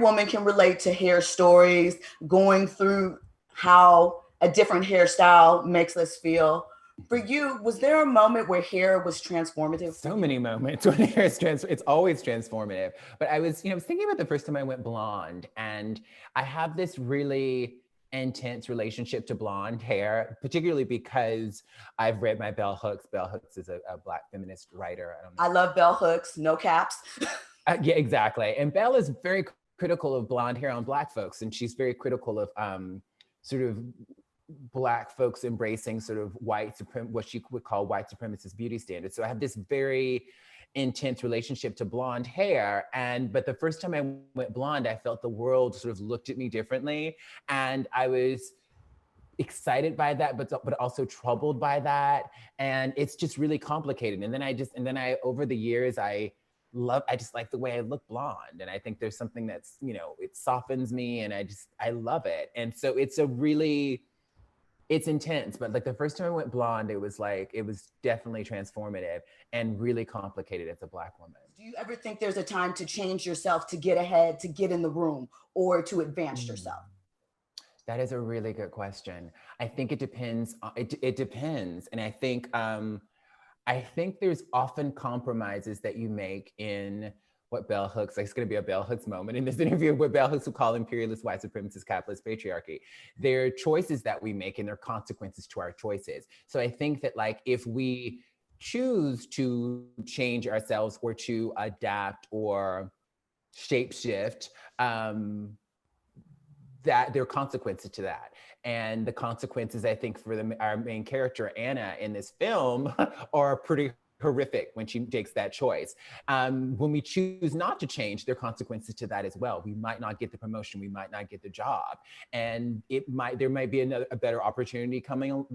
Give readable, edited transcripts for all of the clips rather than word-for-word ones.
woman can relate to hair stories, going through how a different hairstyle makes us feel. For you, was there a moment where hair was transformative? So many moments when hair is it's always transformative. But I was thinking about the first time I went blonde, and I have this really intense relationship to blonde hair, particularly because I've read my Bell Hooks. Bell Hooks is a Black feminist writer. I don't know. I love Bell Hooks, no caps. Yeah, exactly. And Belle is very critical of blonde hair on Black folks, and she's very critical of sort of Black folks embracing sort of what she would call white supremacist beauty standards. So I have this very intense relationship to blonde hair. But the first time I went blonde, I felt the world sort of looked at me differently. And I was excited by that, but also troubled by that. And it's just really complicated. And then I over the years, I just like the way I look blonde. And I think there's something that's, it softens me, and I love it. And so it's intense, but like the first time I went blonde, it was definitely transformative and really complicated as a Black woman. Do you ever think there's a time to change yourself, to get ahead, to get in the room, or to advance yourself? That is a really good question. I think it depends. It depends. And I think there's often compromises that you make in what Bell Hooks, it's going to be a Bell Hooks moment in this interview, what Bell Hooks would call imperialist, white supremacist, capitalist patriarchy. There are choices that we make, and there are consequences to our choices. So I think that if we choose to change ourselves or to adapt or shapeshift, that there are consequences to that. And the consequences, I think, for our main character, Anna, in this film are pretty horrific when she takes that choice. When we choose not to change, there are consequences to that as well. We might not get the promotion, we might not get the job, and there might be a better opportunity comes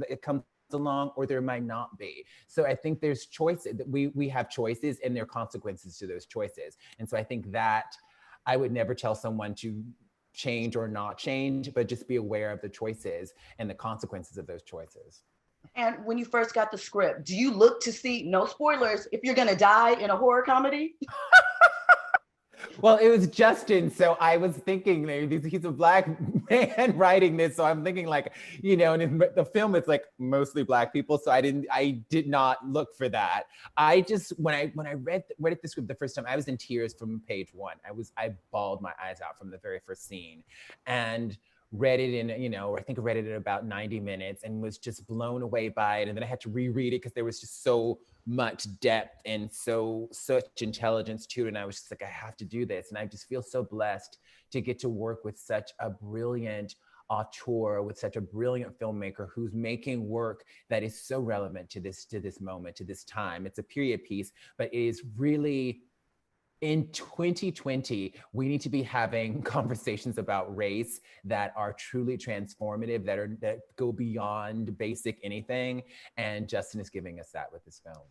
along, or there might not be. So I think there's choices. We have choices, and there are consequences to those choices. And so I think that I would never tell someone to change or not change, but just be aware of the choices and the consequences of those choices. And when you first got the script, do you look to see, no spoilers, if you're gonna die in a horror comedy? Well, it was Justin, so I was thinking he's a Black man writing this, so I'm thinking and in the film it's mostly Black people, so I did not look for that. I just when I read the script the first time, I was in tears from page one. I bawled my eyes out from the very first scene, and read it in, I think I read it in about 90 minutes and was just blown away by it. And then I had to reread it because there was just so much depth and such intelligence to it. And I was just I have to do this. And I just feel so blessed to get to work with such a brilliant auteur, with such a brilliant filmmaker who's making work that is so relevant to this moment, to this time. It's a period piece, but it is really, in 2020, we need to be having conversations about race that are truly transformative, that go beyond basic anything. And Justin is giving us that with this film.